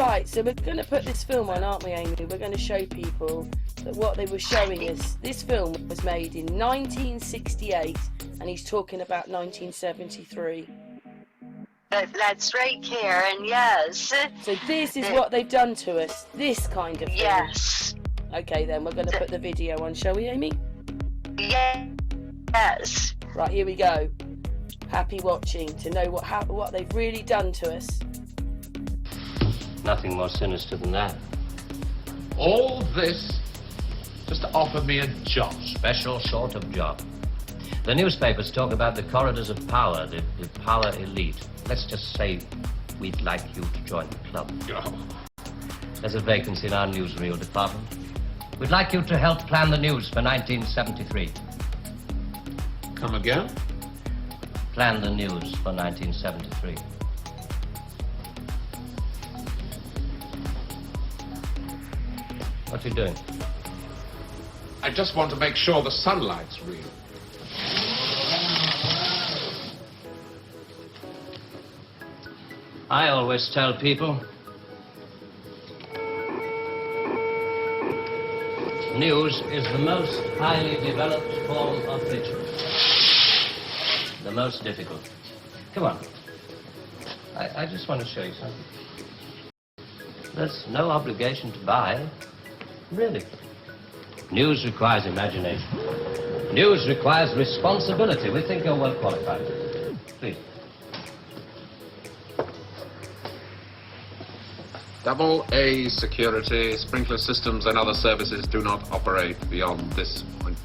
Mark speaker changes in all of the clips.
Speaker 1: Right, so we're going to put this film on, aren't we, Amy? We're going to show people that what they were showing us. This film was made in 1968, and he's talking about 1973.
Speaker 2: That's right, Karen, yes.
Speaker 1: So this is what they've done to us, this kind of film.
Speaker 2: Yes.
Speaker 1: Okay, then, we're going to put the video on, shall we, Amy?
Speaker 2: Yes.
Speaker 1: Right, here we go. Happy watching to know what they've really done to us.
Speaker 3: Nothing more sinister than that.
Speaker 4: All this just to offer me a job.
Speaker 3: Special sort of job. The newspapers talk about the corridors of power, the power elite. Let's just say we'd like you to join the club.
Speaker 4: Oh.
Speaker 3: There's a vacancy in our newsreel department. We'd like you to help plan the news for 1973.
Speaker 4: Come again?
Speaker 3: Plan the news for 1973. What are you doing?
Speaker 4: I just want to make sure the sunlight's real.
Speaker 3: I always tell people, news is the most highly developed form of fiction. The most difficult. Come on. I just want to show you something. There's no obligation to buy. Really. News requires imagination. News requires responsibility. We think you're well qualified. Please.
Speaker 4: AA security, sprinkler systems and other services do not operate beyond this point.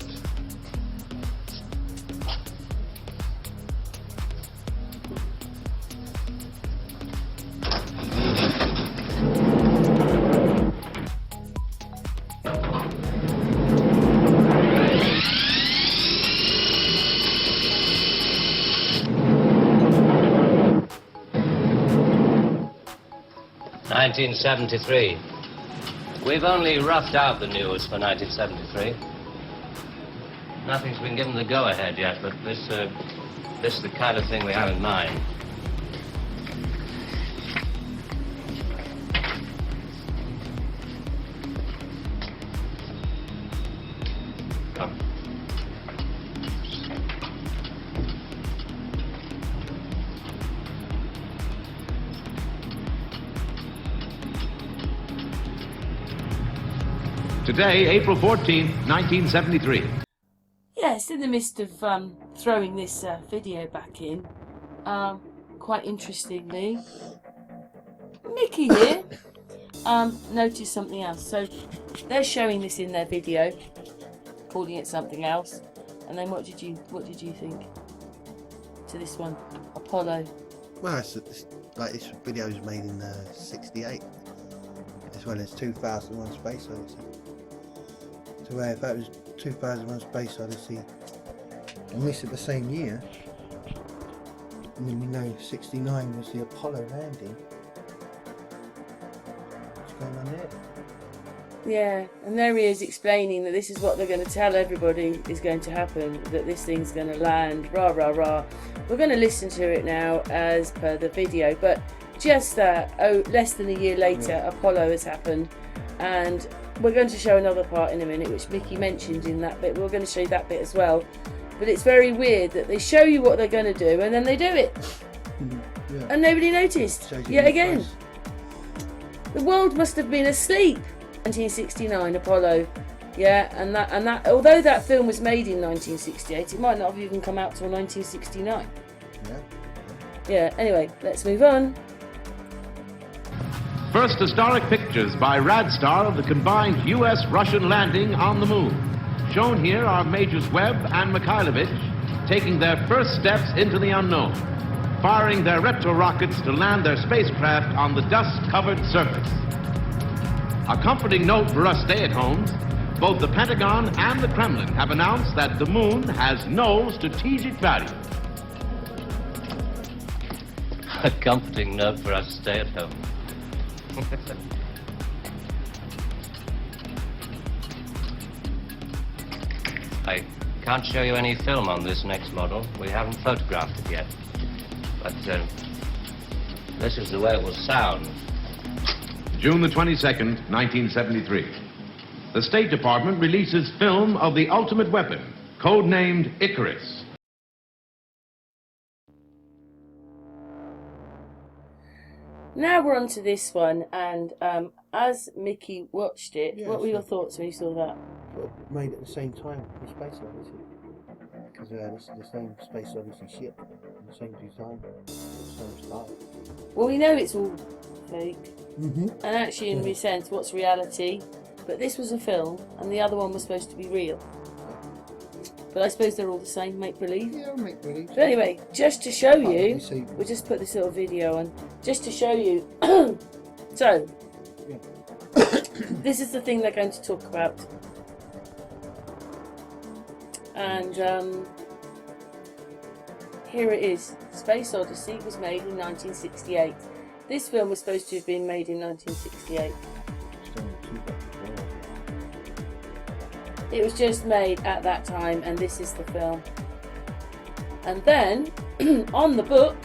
Speaker 3: '73. We've only roughed out the news for 1973. Nothing's been given the go-ahead yet, but this is the kind of thing we have in mind. Come.
Speaker 5: Today, April 14th, 1973.
Speaker 1: Yes, in the midst of throwing this video back in, quite interestingly, Mickey here noticed something else. So they're showing this in their video, calling it something else, and then what did you think to this one, Apollo?
Speaker 6: Well, it's like this video was made in '68. As well as 2001 Space Odyssey. So if that was 2001 Space Odyssey and this is the same year, and then we know '69 was the Apollo landing. What's going on there?
Speaker 1: Yeah, and there he is explaining that this is what they're going to tell everybody is going to happen, that this thing's going to land, rah rah rah. We're going to listen to it now as per the video, but just less than a year later, Apollo has happened, and we're going to show another part in a minute, which Mickey mentioned in that bit. We're going to show you that bit as well. But it's very weird that they show you what they're going to do, and then they do it, and nobody noticed. Yet again, the world must have been asleep. 1969 Apollo, and that. Although that film was made in 1968, it might not have even come out till 1969. Yeah. Anyway, let's move on.
Speaker 5: First historic pictures by Radstar of the combined U.S.-Russian landing on the moon. Shown here are Majors Webb and Mikhailovich taking their first steps into the unknown, firing their retro rockets to land their spacecraft on the dust-covered surface. A comforting note for us stay-at-homes, both the Pentagon and the Kremlin have announced that the moon has no strategic value.
Speaker 3: A comforting note for us stay-at-home. I can't show you any film on this next model. We haven't photographed it yet. But this is the way it will sound.
Speaker 5: June the 22nd, 1973. The State Department releases film of the ultimate weapon, codenamed Icarus.
Speaker 1: Now we're on to this one, and as Mickey watched it,
Speaker 6: Yeah,
Speaker 1: what were your
Speaker 6: sure.
Speaker 1: thoughts when you saw that?
Speaker 6: But made at the same time with Space Odyssey. Because this is the same Space Odyssey ship, the same design, the same style.
Speaker 1: Well, we know it's all fake,
Speaker 6: Mm-hmm.
Speaker 1: and actually, in a sense, what's reality? But this was a film, and the other one was supposed to be real. But I suppose they're all the same, make believe.
Speaker 6: Yeah, make believe.
Speaker 1: But anyway, just to show you,
Speaker 6: you see-
Speaker 1: we'll just put this little video on, just to show you. So,
Speaker 6: Yeah.
Speaker 1: this is the thing they're going to talk about. And here it is. Space Odyssey was made in 1968. This film was supposed to have been made in 1968. It was just made at that time, and this is the film. And then, on the book,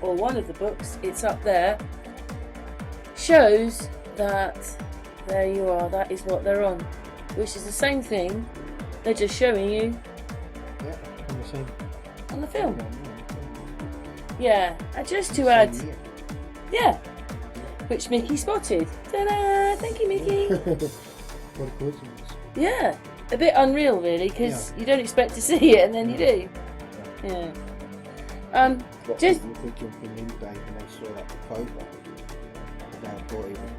Speaker 1: or one of the books, it's up there, shows that, there you are, that is what they're on. Which is the same thing, they're just showing you
Speaker 6: Yeah, on the same.
Speaker 1: on the film.
Speaker 6: Yeah,
Speaker 1: Yeah, and just to
Speaker 6: same
Speaker 1: add,
Speaker 6: year.
Speaker 1: yeah, which Mickey spotted. Ta-da! Thank you, Mickey.
Speaker 6: What a coincidence.
Speaker 1: Yeah, a bit unreal, really, because you don't expect to see it, and then you do. Yeah.
Speaker 6: What
Speaker 1: Just
Speaker 6: people thinking from in day when they saw that program, they thought it was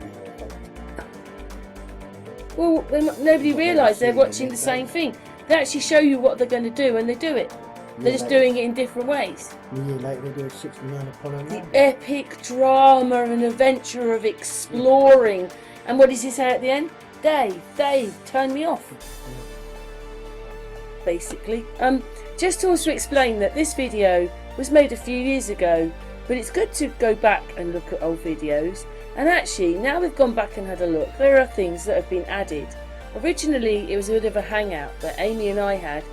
Speaker 6: real.
Speaker 1: well, nobody realised they're watching the same thing. They actually show you what they're going to do, and they do it. They're just doing it in different ways.
Speaker 6: A year later, they do a 69 Apollo
Speaker 1: The
Speaker 6: 9.
Speaker 1: epic drama and adventure of exploring. And what does he say at the end? Dave, turn me off. Basically. Just to also explain that this video was made a few years ago, but it's good to go back and look at old videos. And actually, now we've gone back and had a look, there are things that have been added. Originally, it was a bit of a hangout that Amy and I had,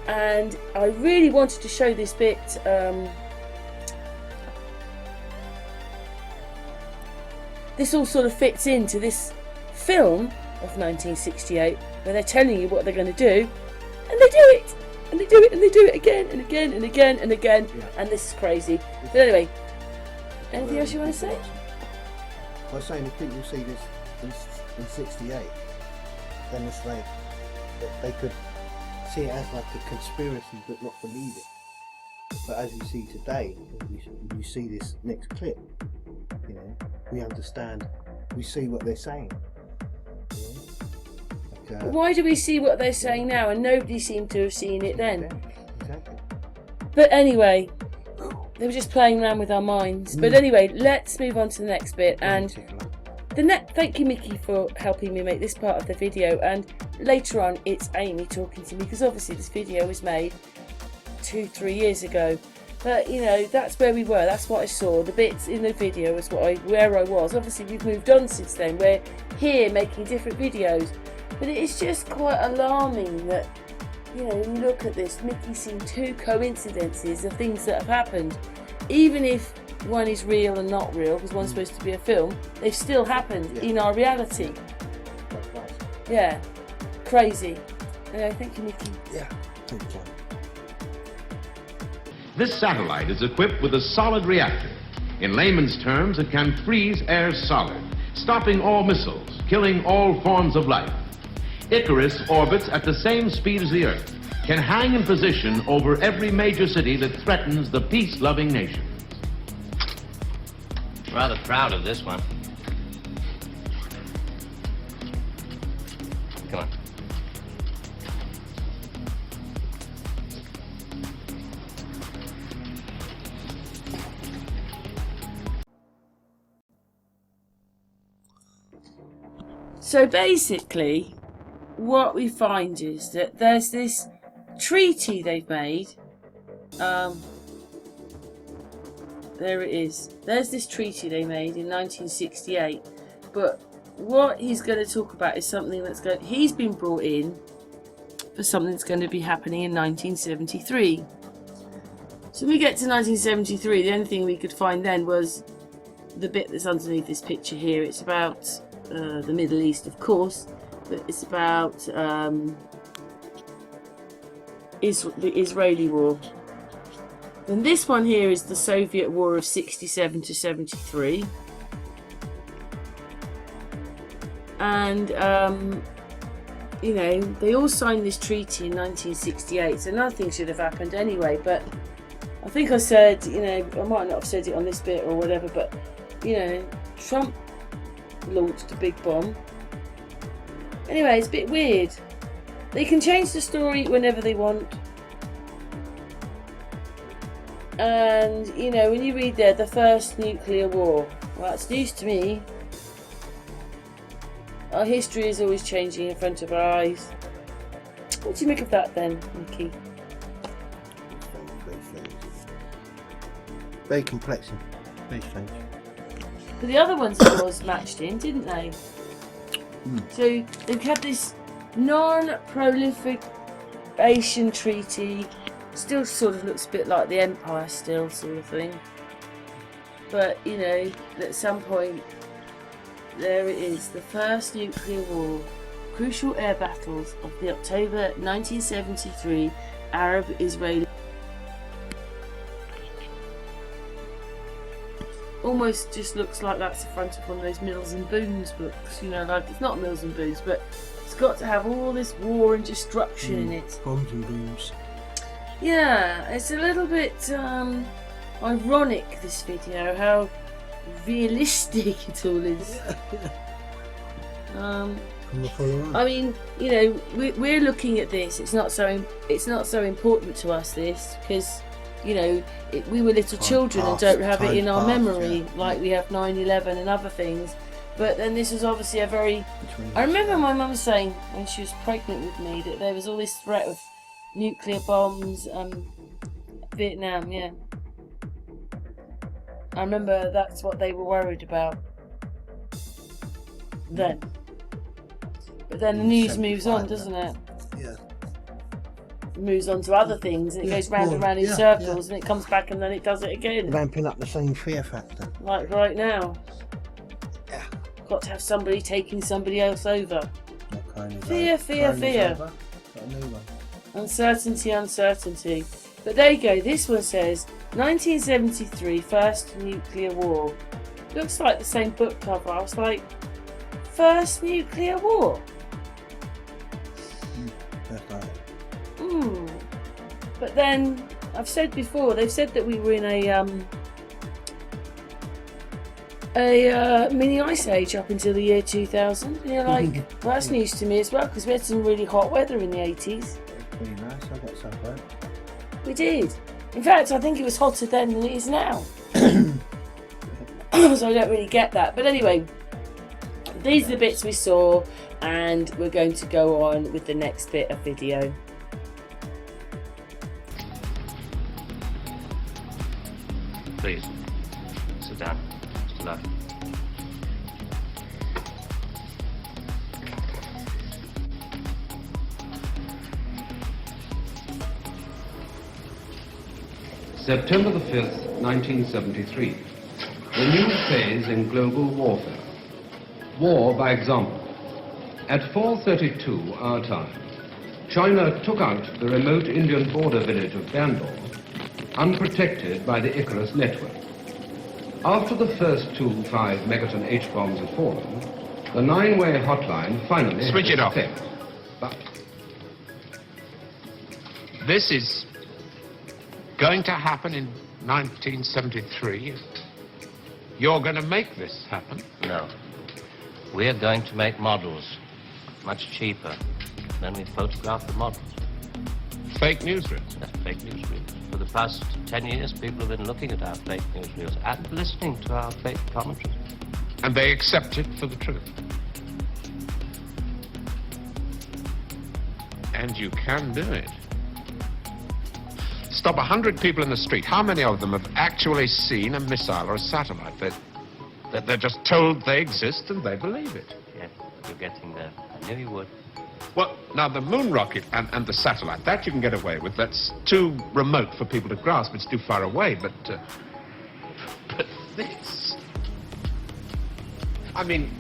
Speaker 1: and I really wanted to show this bit. This all sort of fits into this film of 1968, where they're telling you what they're going to do, and they do it, and they do it, and they do it again and again and again and again, and this is crazy. But anyway, anything else you want to say?
Speaker 6: I was saying, if people see this in 68, then it's like they could see it as like a conspiracy but not believe it. But as you see today, you see this next clip, you know, we understand, we see what they're saying. You know? Like,
Speaker 1: Why do we see what they're saying now, and nobody seemed to have seen it then?
Speaker 6: Exactly.
Speaker 1: But anyway, they were just playing around with our minds. But anyway, let's move on to the next bit. And thank you, Mickey, for helping me make this part of the video. And later on, it's Amy talking to me, because obviously this video was made 2-3 years ago. But you know, that's where we were. That's what I saw. The bits in the video was where I was. Obviously, we've moved on since then. We're here making different videos. But it's just quite alarming that, you know, when you look at this, Mickey's seen 2 coincidences of things that have happened. Even if one is real and not real, because one's supposed to be a film, they've still happened in our reality. Yeah, crazy. Anyway, thank you, Mickey.
Speaker 6: Yeah, thank you.
Speaker 5: This satellite is equipped with a solid reactor. In layman's terms, it can freeze air solid, stopping all missiles, killing all forms of life. Icarus orbits at the same speed as the Earth, can hang in position over every major city that threatens the peace-loving nations.
Speaker 3: Rather proud of this one. Come on.
Speaker 1: So basically, what we find is that there's this treaty they've made. There it is. There's this treaty they made in 1968. But what he's going to talk about is something he's been brought in for something that's going to be happening in 1973. So when we get to 1973, the only thing we could find then was the bit that's underneath this picture here. It's about the Middle East, of course, but it's about the Israeli war. And this one here is the Soviet War of 67 to 73. And, you know, they all signed this treaty in 1968, so nothing should have happened anyway. But I think I said, you know, I might not have said it on this bit or whatever, but, you know, Trump launched a big bomb. Anyway, it's a bit weird. They can change the story whenever they want. And, you know, when you read there, the first nuclear war, well, that's news to me. Our history is always changing in front of our eyes. What do you make of that then, Nikki?
Speaker 6: Very complex and very strange.
Speaker 1: But the other ones, of course, matched in, didn't they? So they've had this non-proliferation treaty. Still sort of looks a bit like the Empire still, sort of thing. But, you know, at some point, there it is, the first nuclear war. Crucial air battles of the October 1973 Arab-Israeli. Almost just looks like that's the front of one of those Mills and Boons books, you know, like it's not Mills and Boons, but it's got to have all this war and destruction in it.
Speaker 6: Bombs and booms.
Speaker 1: Yeah, it's a little bit ironic, this video, how realistic it all is. I mean, you know, we're looking at this. It's not so important to us, this, because, you know, we were little children and don't have it in our memory, like we have 9/11 and other things. But then this was obviously a very. I remember my mum saying when she was pregnant with me that there was all this threat of nuclear bombs, Vietnam, yeah. I remember that's what they were worried about then. But then the news moves on, doesn't it?
Speaker 6: Yeah.
Speaker 1: It moves on to other things, and it goes round and round in circles, and it comes back and then it does it again.
Speaker 6: Ramping up the same fear factor.
Speaker 1: Like right now.
Speaker 6: Yeah.
Speaker 1: Got to have somebody taking somebody else over. Fear.
Speaker 6: Got a new one.
Speaker 1: Uncertainty. But there you go, this one says 1973 First Nuclear War. Looks like the same book cover. I was like, First Nuclear War?
Speaker 6: That's right.
Speaker 1: But then, I've said before, they've said that we were in a mini ice age up until the year 2000. And you're like, well, that's news to me as well, because we had some really hot weather in the 80s.
Speaker 6: Pretty nice, I got sunburn.
Speaker 1: We did. In fact, I think it was hotter then than it is now. So I don't really get that. But anyway, these are the bits we saw, and we're going to go on with the next bit of video.
Speaker 3: Please, sit down. Mr. Love.
Speaker 4: September the 5th, 1973. A new phase in global warfare. War by example. At 4:32 our time, China took out the remote Indian border village of Bandar, unprotected by the Icarus network. After the first 2 5-megaton H-bombs had fallen, the 9-way hotline finally
Speaker 5: Switch it off.
Speaker 4: effect. But
Speaker 5: This is going to happen in 1973. You're going to make this happen.
Speaker 3: No. We're going to make models much cheaper. Then we photograph the models.
Speaker 5: Fake newsreels.
Speaker 3: That's fake newsreels. For the past 10 years, people have been looking at our fake newsreels and listening to our fake commentaries.
Speaker 5: And they accept it for the truth. And you can do it. Stop 100 people in the street. How many of them have actually seen a missile or a satellite? They're just told they exist and they believe it.
Speaker 3: Yes, you're getting there. I knew you would.
Speaker 5: Well, now the moon rocket and the satellite, that you can get away with. That's too remote for people to grasp. It's too far away, but this... I mean,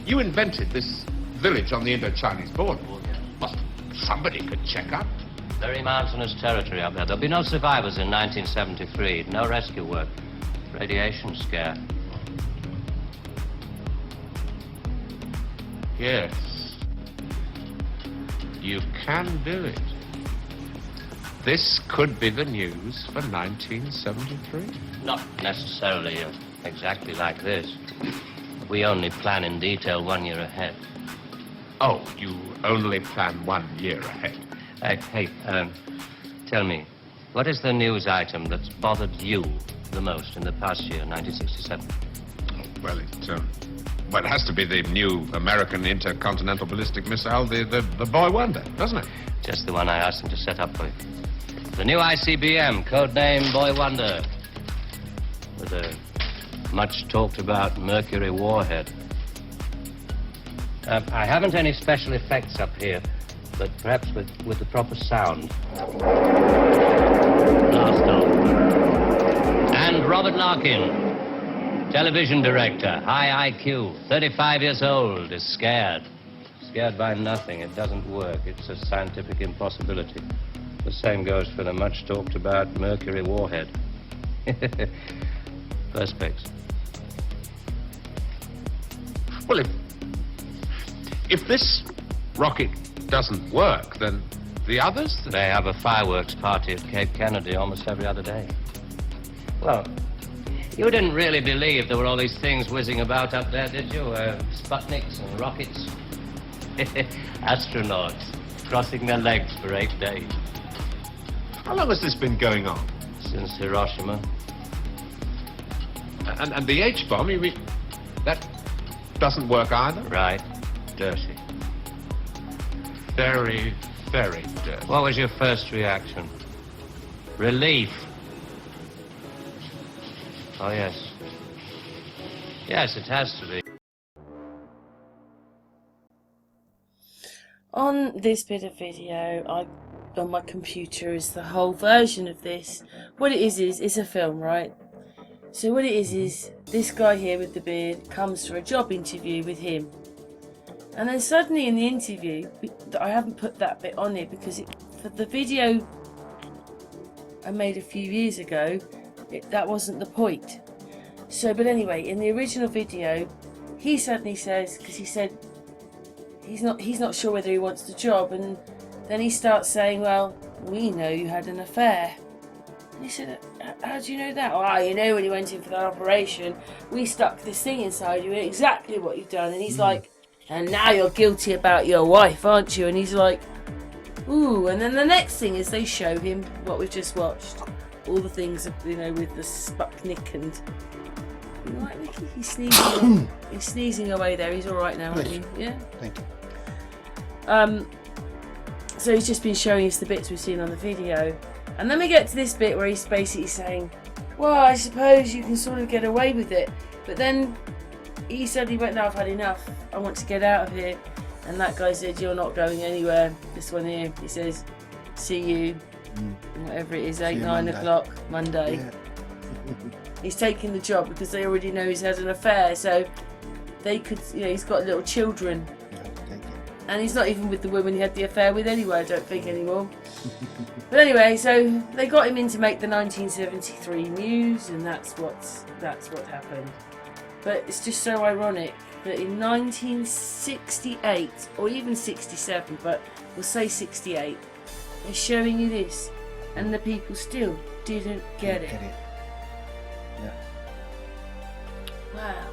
Speaker 5: you invented this village on the Indo-Chinese border. Well, somebody could check up.
Speaker 3: Very mountainous territory up there. There'll be no survivors in 1973. No rescue work. Radiation scare.
Speaker 5: Yes. You can do it. This could be the news for 1973.
Speaker 3: Not necessarily exactly like this. We only plan in detail 1 year ahead.
Speaker 5: Oh, you only plan 1 year ahead.
Speaker 3: Hey, tell me, what is the news item that's bothered you the most in the past year, 1967?
Speaker 5: Well, it has to be the new American intercontinental ballistic missile, the Boy Wonder, doesn't it?
Speaker 3: Just the one I asked him to set up for you. The new ICBM, codename Boy Wonder, with a much talked about Mercury warhead. I haven't any special effects up here, but perhaps with the proper sound. Blast off. And Robert Larkin, television director, high IQ, 35 years old, is scared. Scared by nothing. It doesn't work. It's a scientific impossibility. The same goes for the much talked about Mercury warhead. Perspex.
Speaker 5: Well, if this rocket doesn't work, then the others?
Speaker 3: They have a fireworks party at Cape Kennedy almost every other day. Well, you didn't really believe there were all these things whizzing about up there, did you? Sputniks and rockets. Astronauts crossing their legs for 8 days.
Speaker 5: How long has this been going on?
Speaker 3: Since Hiroshima.
Speaker 5: And the H-bomb, you mean, that doesn't work either?
Speaker 3: Right. Dirty.
Speaker 5: Very, very dirty.
Speaker 3: What was your first reaction? Relief. Oh, yes. Yes, it has to be.
Speaker 1: On this bit of video, on my computer is the whole version of this. What it is it's a film, right? So what it is this guy here with the beard comes for a job interview with him. And then suddenly in the interview, I haven't put that bit on it because for the video I made a few years ago, that wasn't the point. So, but anyway, in the original video, he suddenly says, because he said he's not sure whether he wants the job, and then he starts saying, well, we know you had an affair. And he said, how do you know that? Oh, you know, when you went in for that operation, we stuck this thing inside you, exactly what you've done. And he's like, and now you're guilty about your wife, aren't you? And he's like, ooh. And then the next thing is they show him what we've just watched. All the things, you know, with the Sputnik and... You all right, Mickey? He's sneezing. He's sneezing away there. He's all right now, aren't you? Yeah?
Speaker 6: Thank you.
Speaker 1: So he's just been showing us the bits we've seen on the video. And then we get to this bit where he's basically saying, well, I suppose you can sort of get away with it. But then he said he went, no, I've had enough. I want to get out of here. And that guy said, you're not going anywhere. This one here, he says, see you, whatever it is, 8, 9 o'clock, Monday.
Speaker 6: Yeah.
Speaker 1: He's taking the job because they already know he's had an affair. So they could, you know, he's got little children.
Speaker 6: Yeah, thank you.
Speaker 1: And he's not even with the woman he had the affair with anyway, I don't think anymore. But anyway, so they got him in to make the 1973 news, and that's what happened. But it's just so ironic that in 1968, or even 67, but we'll say 68, they're showing you this, and the people still didn't get it.
Speaker 6: Yeah.
Speaker 1: Wow.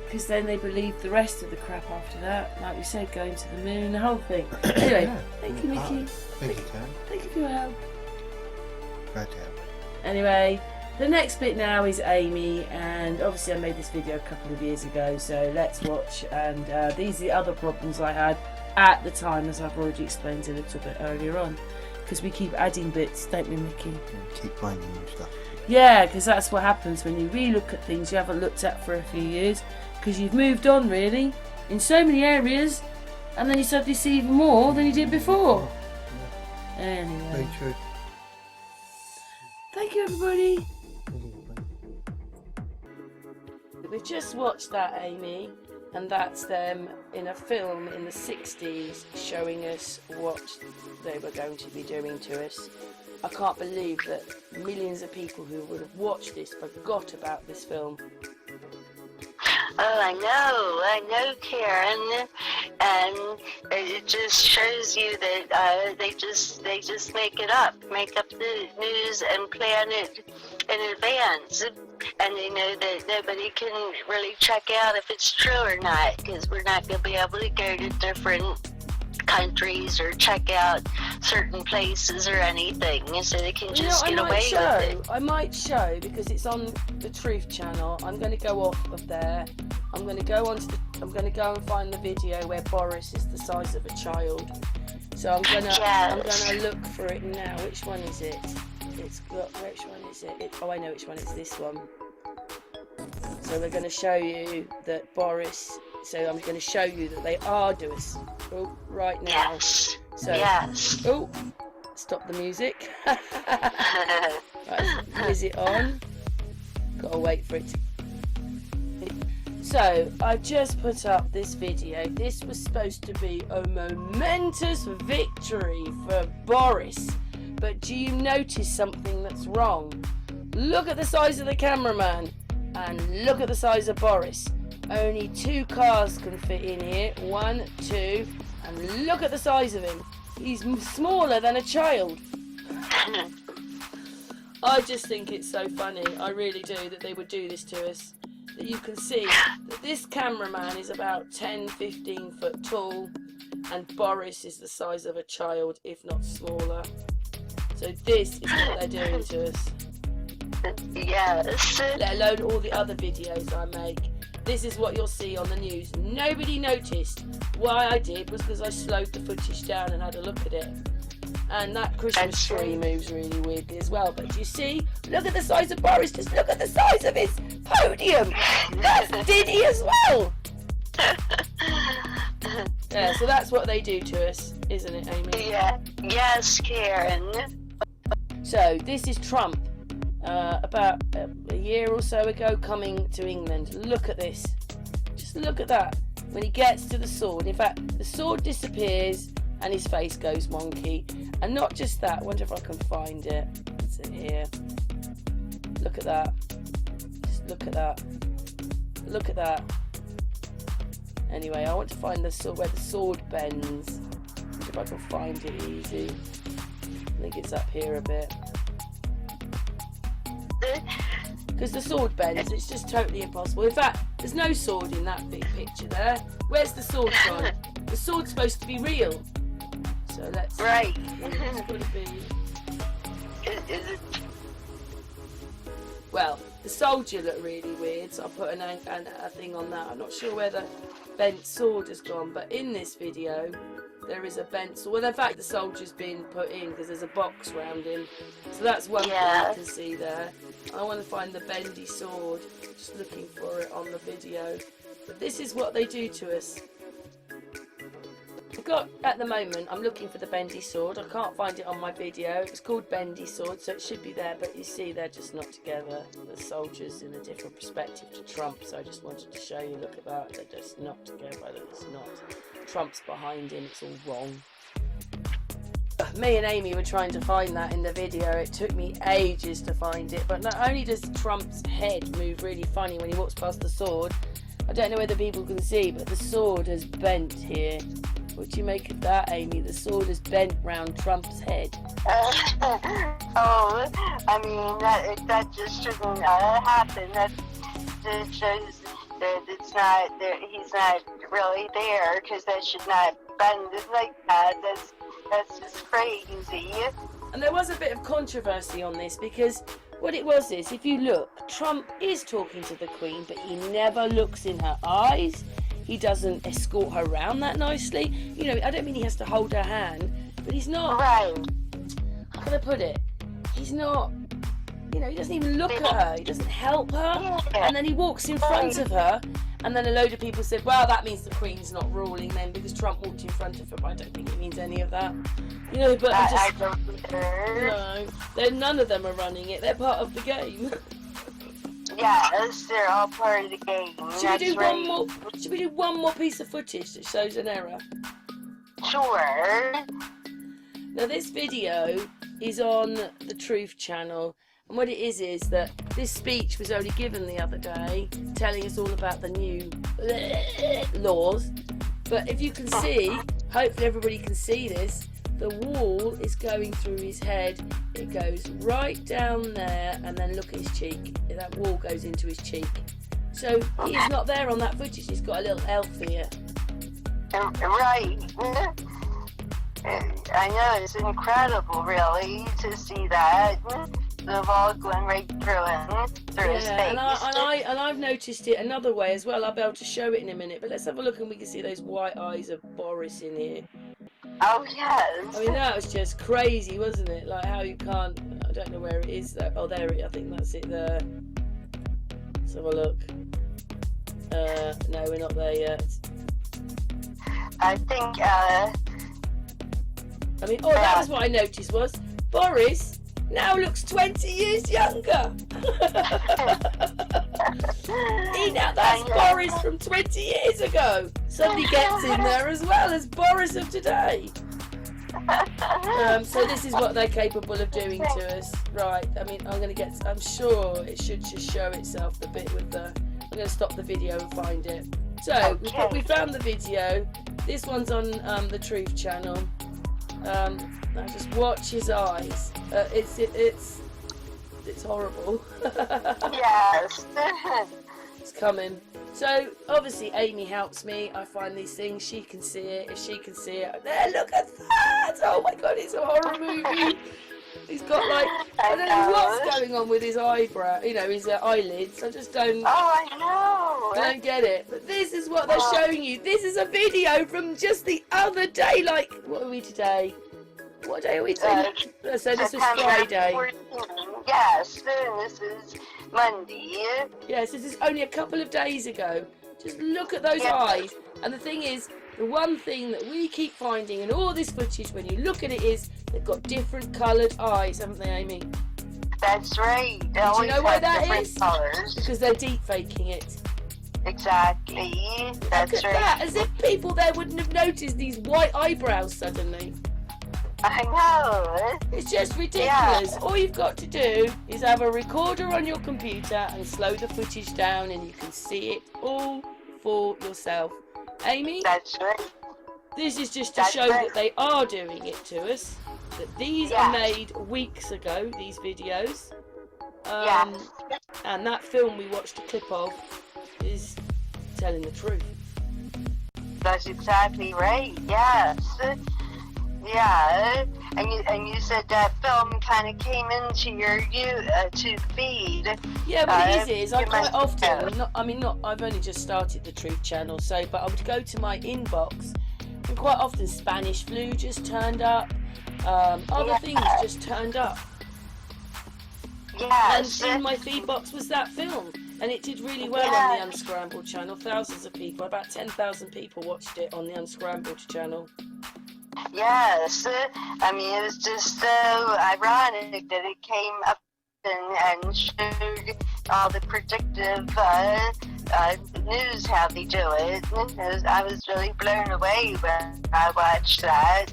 Speaker 1: Because then they believed the rest of the crap after that, like we said, going to the moon and the whole thing. Anyway,
Speaker 6: Yeah.
Speaker 1: thank you, Mickey.
Speaker 6: Thank you, Karen.
Speaker 1: Thank you for your help.
Speaker 6: Glad to help.
Speaker 1: Anyway, the next bit now is Amy, and obviously I made this video a couple of years ago, so let's watch. And these are the other problems I had at the time, as I've already explained a little bit earlier on, because we keep adding bits, don't we, Mickey?
Speaker 6: Keep finding new stuff.
Speaker 1: Yeah, because that's what happens when you re-look at things you haven't looked at for a few years, because you've moved on really in so many areas, and then you suddenly see even more than you did before. Anyway,
Speaker 6: Very true.
Speaker 1: thank you everybody. We've just watched that, Amy, and that's them in a film in the 60s showing us what they were going to be doing to us. I can't believe that millions of people who would have watched this forgot about this film.
Speaker 2: Oh, I know, Karen, and it just shows you that they just make up the news and plan it in advance, and they know that nobody can really check out if it's true or not, because we're not going to be able to go to different countries or check out certain places or anything, so they can just get away with it.
Speaker 1: I might show, because it's on the Truth Channel. I'm going to go off of there. I'm going to go and find the video where Boris is the size of a child. So I'm gonna look for it now. Which one is it? Which one is it? Oh, I know which one. It's this one. So we're going to show you that Boris. So I'm going to show you that they are doing. Oh, right now.
Speaker 2: Yes.
Speaker 1: So,
Speaker 2: yes.
Speaker 1: Oh, stop the music. Right, is it on? Gotta wait for it to... So, I just put up this video. This was supposed to be a momentous victory for Boris. But do you notice something that's wrong? Look at the size of the cameraman. And look at the size of Boris. Only 2 cars can fit in here. 1, 2, and look at the size of him. He's smaller than a child. I just think it's so funny. I really do, that they would do this to us. That you can see that this cameraman is about 10, 15 foot tall, and Boris is the size of a child, if not smaller. So this is what they're doing to us.
Speaker 2: Yes.
Speaker 1: Let alone all the other videos I make. This is what you'll see on the news. Nobody noticed. Why I did was because I slowed the footage down and had a look at it. And that Christmas tree moves really weirdly as well. But you see, look at the size of Boris. Just look at the size of his podium. That's Diddy as well. Yeah, so that's what they do to us, isn't it, Amy?
Speaker 2: Yeah. Yes, Karen.
Speaker 1: So this is Trump. About a year or so ago, coming to England. Look at this. Just look at that. When he gets to the sword, in fact, the sword disappears and his face goes wonky. And not just that. I wonder if I can find it. It's in here. Look at that. Just look at that. Look at that. Anyway, I want to find the sword where the sword bends. If I can find it easy. I think it's up here a bit. Because the sword bends, it's just totally impossible. In fact, there's no sword in that big picture there. Where's the sword gone? The sword's supposed to be real. So let's...
Speaker 2: Right.
Speaker 1: It's got to be...
Speaker 2: Is it...
Speaker 1: Well, the soldier looked really weird, so I put a thing on that. I'm not sure where the bent sword has gone, but in this video, there is a bent sword. Well, in fact, the soldier's been put in because there's a box round him. So that's one thing you can see there. I want to find the bendy sword. Just looking for it on the video. But this is what they do to us. I've got, at the moment, I'm looking for the bendy sword. I can't find it on my video. It's called bendy sword, so it should be there. But you see, they're just not together. The soldiers in a different perspective to Trump. So I just wanted to show you. Look at that. They're just not together. It's not. Trump's behind him. It's all wrong. Me and Amy were trying to find that in the video. It took me ages to find it. But not only does Trump's head move really funny when he walks past the sword, I don't know whether people can see, but the sword has bent here. What do you make of that, Amy? The sword is bent round Trump's head.
Speaker 2: Oh, I mean, that just shouldn't happen. That shows that it's not, he's not really there, because that should not bend like that. That's just crazy.
Speaker 1: And there was a bit of controversy on this, because what it was is, if you look, Trump is talking to the Queen, but he never looks in her eyes. He doesn't escort her around that nicely. You know, I don't mean he has to hold her hand, but he's not...
Speaker 2: Right.
Speaker 1: How can I put it? He's not... You know, he doesn't even look at her. He doesn't help her. And then he walks in front of her, and then a load of people said, well, that means the Queen's not ruling then, because Trump walked in front of her. I don't think it means any of that. You know, but
Speaker 2: I don't either.
Speaker 1: No, none of them are running it. They're part of the game.
Speaker 2: Yes, they're all part of the game.
Speaker 1: Should we do
Speaker 2: That's
Speaker 1: one more? Should we do one more piece of footage that shows an error?
Speaker 2: Sure.
Speaker 1: Now this video is on the Truth Channel, and what it is that this speech was only given the other day, telling us all about the new laws. But if you can see, hopefully everybody can see this, the wall is going through his head. It goes right down there, and then look at his cheek. That wall goes into his cheek. So he's not there on that footage. He's got a little elf here.
Speaker 2: Right. I know, it's incredible, really, to see that. The ball going right through him, through his face.
Speaker 1: And I've noticed it another way as well. I'll be able to show it in a minute. But let's have a look, and we can see those white eyes of Boris in here.
Speaker 2: Oh, yes.
Speaker 1: I mean, that was just crazy, wasn't it? Like how you can't, I don't know where it is though. Oh, there it, I think that's it there. Let's have a look. No, we're not there yet.
Speaker 2: I think,
Speaker 1: I mean, oh, that was what I noticed was Boris now looks 20 years younger. That's Boris from 20 years ago. Somebody gets in there as well as Boris of today. So this is what they're capable of doing to us. Right, I mean, I'm sure it should just show itself the bit with the, I'm going to stop the video and find it. So, we found the video. This one's on the Truth Channel. Now just watch his eyes. It's horrible.
Speaker 2: yes.
Speaker 1: It's coming. So obviously Amy helps me. I find these things. She can see it. If she can see it, there. Look at that! Oh my god, it's a horror movie. He's got like I don't know what's going on with his eyebrow. You know, his eyelids. I just don't.
Speaker 2: Oh, I know.
Speaker 1: I don't get it. But this is what they're showing you. This is a video from just the other day. Like, what are we today? What day are we today? So this is Friday.
Speaker 2: 14. Yes, this is Monday.
Speaker 1: Yes, this is only a couple of days ago. Just look at those eyes. And the thing is, the one thing that we keep finding in all this footage, when you look at it, is they've got different coloured eyes, haven't they, Amy?
Speaker 2: That's right.
Speaker 1: Do you know why that is?
Speaker 2: Colors.
Speaker 1: Because they're deep faking it.
Speaker 2: Exactly. That's
Speaker 1: look at that, as if people there wouldn't have noticed these white eyebrows suddenly.
Speaker 2: I know.
Speaker 1: It's just ridiculous. Yeah. All you've got to do is have a recorder on your computer and slow the footage down, and you can see it all for yourself. Amy?
Speaker 2: That's right.
Speaker 1: This is just to show that they are doing it to us. That these are made weeks ago, these videos. And that film we watched a clip of is telling the truth.
Speaker 2: That's exactly right, yes. Yeah, and you said that film kind of came into your YouTube feed.
Speaker 1: Yeah, what it is I quite often, I've only just started the Truth Channel, but I would go to my inbox, and quite often Spanish flu just turned up, other things just turned up.
Speaker 2: Yes.
Speaker 1: And in my feed box was that film, and it did really well on the Unscrambled Channel. Thousands of people, about 10,000 people watched it on the Unscrambled Channel.
Speaker 2: Yes, I mean, it was just so ironic that it came up and showed all the predictive news, how they do it. I was really blown away when I watched that,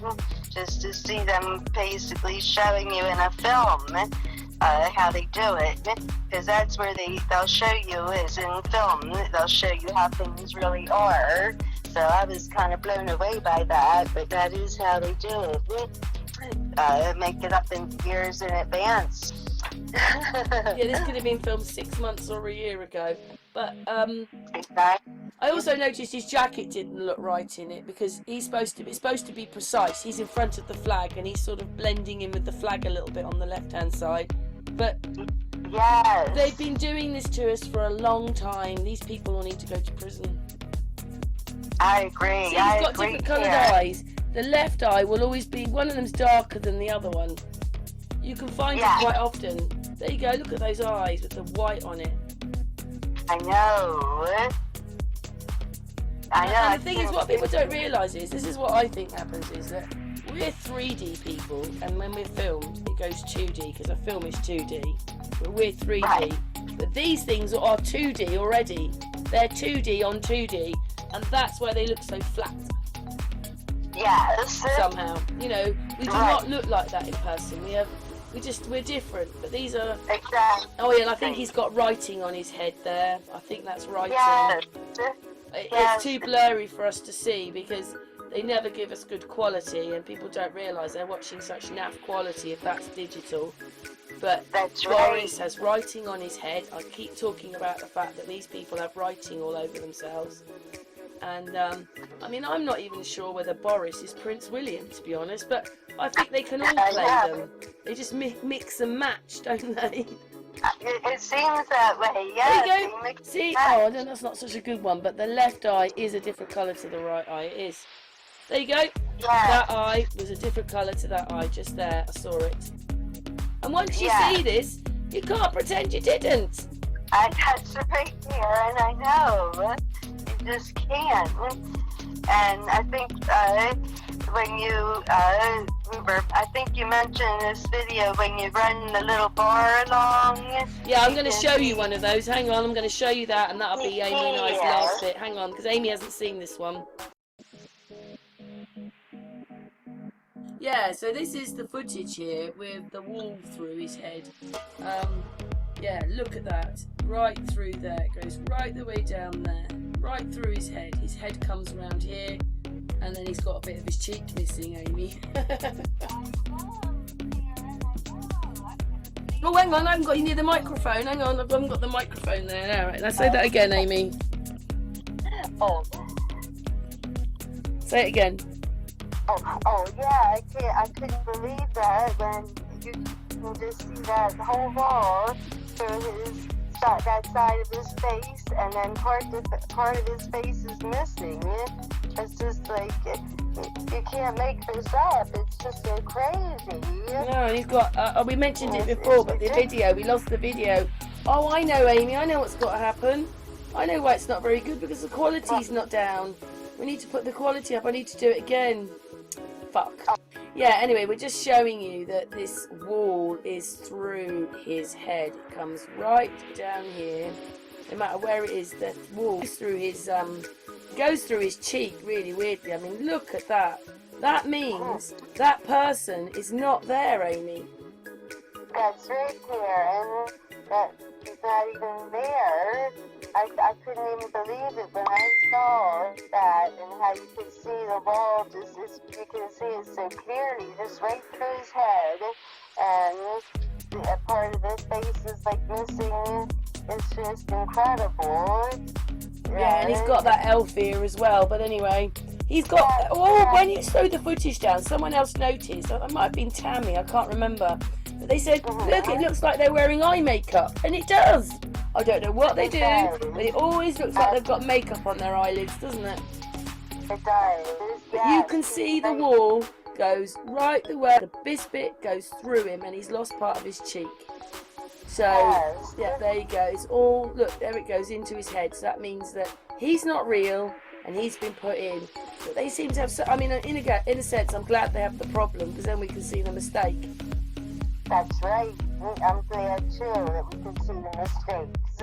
Speaker 2: just to see them basically showing you in a film how they do it, because that's where they'll show you is in film. They'll show you how things really are. So I was kind of blown away by that, but that is how they do it. Make it up in years in advance.
Speaker 1: Yeah, this could have been filmed 6 months or a year ago. But I also noticed his jacket didn't look right in it, because it's supposed to be precise. He's in front of the flag, and he's sort of blending in with the flag a little bit on the left-hand side. But they've been doing this to us for a long time. These people all need to go to prison.
Speaker 2: I agree.
Speaker 1: See, he's got different coloured eyes. The left eye will always be, one of them's darker than the other one. You can find it quite often. There you go, look at those eyes with the white on it.
Speaker 2: I know.
Speaker 1: And the thing is, what people don't realise is, this is what I think happens, is that we're 3D people, and when we're filmed, it goes 2D, because a film is 2D. But we're 3D. Right. But these things are 2D already. They're 2D on 2D, and that's why they look so flat.
Speaker 2: Yes.
Speaker 1: Somehow, you know, we do not look like that in person. We're different. But these are.
Speaker 2: Exactly.
Speaker 1: Oh yeah, and I think he's got writing on his head there. I think that's writing.
Speaker 2: Yes.
Speaker 1: It's too blurry for us to see because they never give us good quality, and people don't realise they're watching such naff quality if that's digital. But
Speaker 2: That's
Speaker 1: Boris
Speaker 2: right.
Speaker 1: has writing on his head. I keep talking about the fact that these people have writing all over themselves. And I mean, I'm not even sure whether Boris is Prince William, to be honest, but I think they can all play them. They just mix and match, don't they?
Speaker 2: It seems that way, yes.
Speaker 1: There you go. See, oh, then that's not such a good one, but the left eye is a different colour to the right eye. It is. There you go.
Speaker 2: Yeah.
Speaker 1: That eye was a different colour to that eye just there. I saw it. And once you see this, you can't pretend you didn't.
Speaker 2: That's right here, and I know. You just can't. And I think when you, I think you mentioned in this video when you run the little bar along.
Speaker 1: Yeah, I'm going to show you one of those. Hang on, I'm going to show you that, and that'll be Amy and I's last bit. Hang on, because Amy hasn't seen this one. Yeah, so this is the footage here with the wall through his head. Yeah, look at that. Right through there. It goes right the way down there. Right through his head. His head comes around here. And then he's got a bit of his cheek missing, Amy. Oh, hang on. I haven't got you near the microphone. Hang on. I haven't got the microphone there. All right, let's say that again, Amy.
Speaker 2: Oh.
Speaker 1: Say it again.
Speaker 2: Oh, yeah, I couldn't believe that when you can just see that whole wall through that side of his face, and then part of his face is missing. It's just like, you can't make this up. It's just so crazy.
Speaker 1: No, and he's got, we mentioned it before, but the video, we lost the video. Oh, I know, Amy, I know what's got to happen. I know why it's not very good, because the quality's not down. We need to put the quality up. I need to do it again. Fuck. Yeah, anyway, we're just showing you that this wall is through his head. It comes right down here. No matter where it is, the wall goes through his cheek really weirdly. I mean, look at that. That means that person is not there, Amy.
Speaker 2: That's right there, and that he's not even there. I couldn't even believe it when I saw that, and how you could see the wall, you can see it so clearly, just right through his head, and a part of his face is like missing. It's just incredible.
Speaker 1: Yeah, and he's got that elf ear as well, but anyway, he's got, oh, when you slowed the footage down, someone else noticed, it might have been Tammy, I can't remember, but they said, look, it looks like they're wearing eye makeup, and it does. I don't know what they do, but it always looks like they've got makeup on their eyelids, doesn't it?
Speaker 2: It does.
Speaker 1: But you can see the wall goes right the way, this bit goes through him, and he's lost part of his cheek. So, yeah, there you go. It's all, look, there it goes into his head. So that means that he's not real, and he's been put in. But they seem to have, I mean, in a sense, I'm glad they have the problem, because then we can see the mistake.
Speaker 2: That's right. I'm glad too that we can see the mistakes.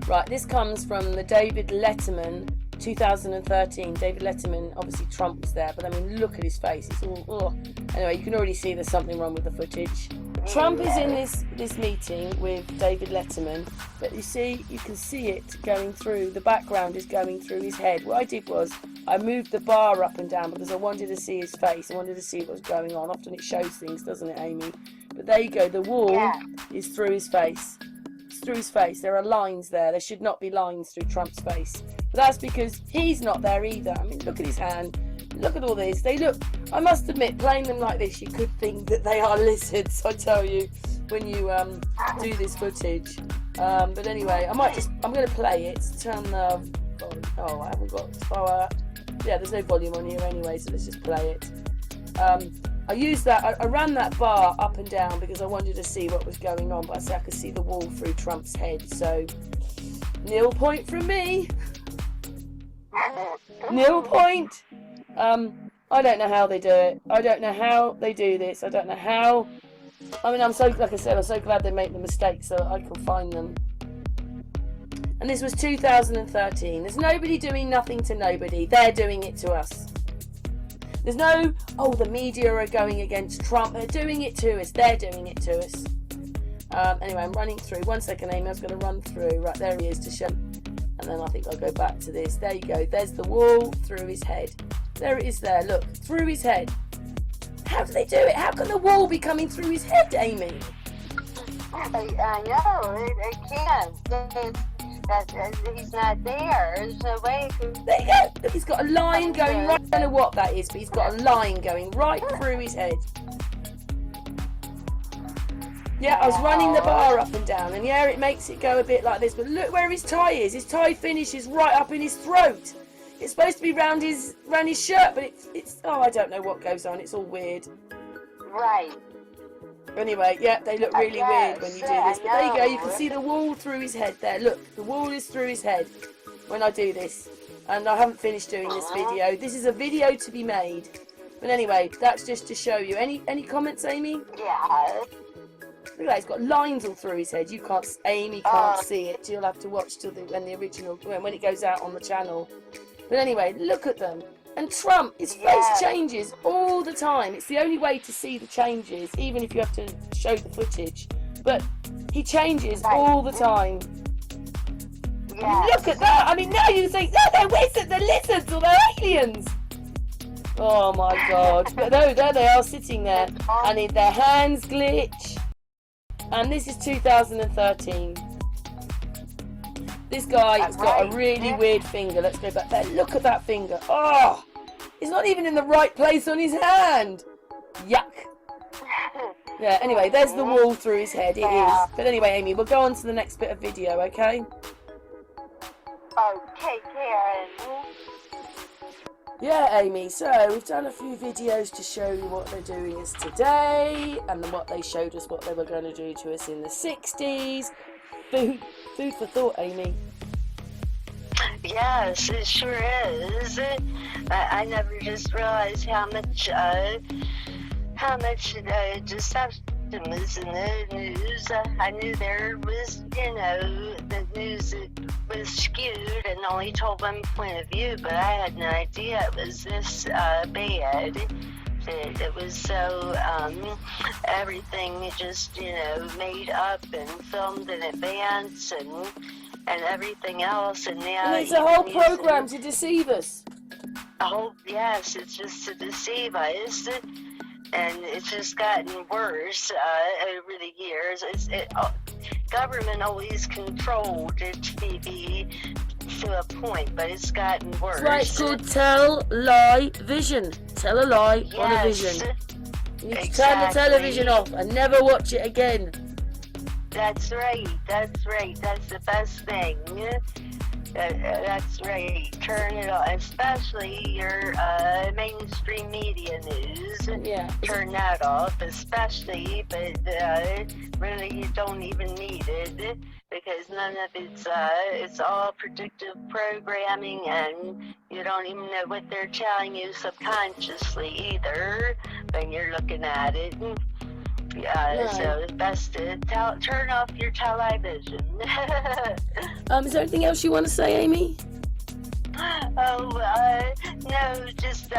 Speaker 1: Right, this comes from the David Letterman 2013. David Letterman, obviously Trump was there, but I mean, look at his face. It's all, oh. Anyway, you can already see there's something wrong with the footage. Trump is in this meeting with David Letterman, but you see, you can see it going through, the background is going through his head. What I did was, I moved the bar up and down because I wanted to see his face, I wanted to see what was going on. Often it shows things, doesn't it, Amy? But there you go, the wall is through his face. It's through his face, there are lines there. There should not be lines through Trump's face. But that's because he's not there either. I mean, look at his hand. Look at all these. They look, I must admit, playing them like this, you could think that they are lizards, I tell you, when you do this footage. But anyway, I'm going to play it. Turn the, oh, I haven't got, yeah, there's no volume on here anyway, so let's just play it. I used that, I ran that bar up and down because I wanted to see what was going on, but I said I could see the wall through Trump's head, so 0 point from me. 0 point. I don't know how they do it. I don't know how they do this. I don't know how I mean, I'm so, like I said, I'm so glad they make the mistakes so I can find them. And this was 2013. There's nobody doing nothing to nobody. They're doing it to us. There's no, oh, the media are going against Trump. They're doing it to us. They're doing it to us. Anyway, I'm running through. 1 second, Amy. I was going to run through. Right, there he is to show. And then I think I'll go back to this. There you go. There's the wall through his head. There it is there. Look, through his head. How do they do it? How can the wall be coming through his head, Amy?
Speaker 2: I know. It can't. He's not there. There's no way.
Speaker 1: There you go. Look, he's got a line going right. I don't know what that is, but he's got a line going right through his head. Yeah, I was running the bar up and down, and yeah, it makes it go a bit like this. But look where his tie is. His tie finishes right up in his throat. It's supposed to be round his shirt, but it's oh, I don't know what goes on. It's all weird.
Speaker 2: Right.
Speaker 1: Anyway, yeah, they look really weird when you do this. But there you go. You can see the wall through his head there. Look, the wall is through his head when I do this. And I haven't finished doing this video. This is a video to be made. But anyway, that's just to show you. Any comments, Amy?
Speaker 2: Yeah.
Speaker 1: Look at that, he's got lines all through his head. You can't, Amy can't see it. You'll have to watch till when it goes out on the channel. But anyway, look at them. And Trump, his face changes all the time. It's the only way to see the changes, even if you have to show the footage. But he changes all the time. I mean, look at that. I mean, now you think, no, they're wizards, they're lizards, or they're aliens. Oh my God. But no, there they are sitting there. And their hands glitch. And this is 2013. This guy has got a really weird finger. Let's go back there. Look at that finger. Oh, it's not even in the right place on his hand. Yuck. Yeah, anyway, there's the wall through his head. It is. But anyway, Amy, we'll go on to the next bit of video, okay?
Speaker 2: Okay, Karen.
Speaker 1: Yeah, Amy, so we've done a few videos to show you what they're doing us today, and then what they showed us what they were going to do to us in the 60s. Food for thought, Amy.
Speaker 2: Yes, it sure is. I never just realized how much deception was in the news. I knew there was, the news was skewed and only told one point of view, but I had no idea it was this bad. It was so, everything just, made up and filmed in advance and everything else. And now
Speaker 1: it's a whole program to deceive us.
Speaker 2: Yes, it's just to deceive us. And it's just gotten worse over the years. Government always controlled the TV to a point, but it's gotten worse.
Speaker 1: That's right, it's called tell-lie vision. Tell a lie on a vision. You need to turn the television off and never watch it again.
Speaker 2: That's right. That's the best thing. That's right. Turn it off, especially your mainstream media news.
Speaker 1: Yeah.
Speaker 2: Turn that off, especially, but really you don't even need it because none of it's all predictive programming, and you don't even know what they're telling you subconsciously either when you're looking at it. So it's best to turn off your television.
Speaker 1: Is there anything else you want to say, Amy?
Speaker 2: No, just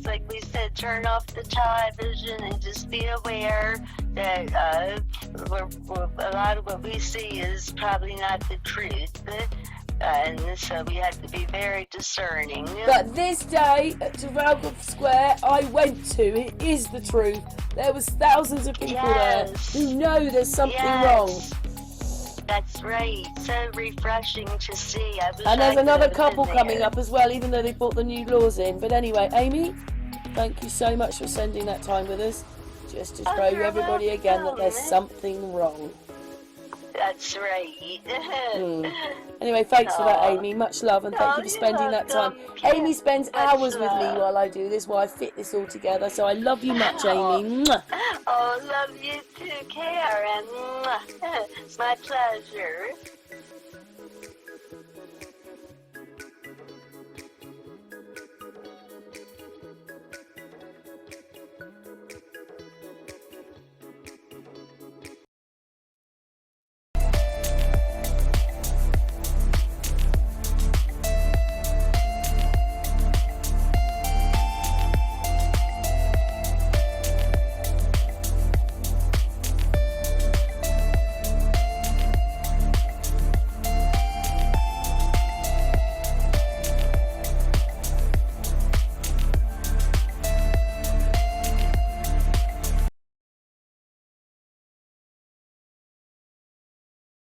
Speaker 2: like we said, turn off the television and just be aware that a lot of what we see is probably not the truth. And so we have to be very discerning.
Speaker 1: But this day at Trafalgar Square I went to, it is the truth. There was thousands of people there who know there's something wrong.
Speaker 2: That's right. So refreshing to see.
Speaker 1: And there's another couple coming up as well, even though they brought the new laws in. But anyway, Amy, thank you so much for spending that time with us. Just to show everybody again that there's something wrong.
Speaker 2: That's right.
Speaker 1: Anyway, thanks for that, Amy. Much love, and thank you for spending that time. Amy spends hours with me while I do this, while I fit this all together. So I love you much, Amy.
Speaker 2: Oh, love you too, Karen. It's my pleasure.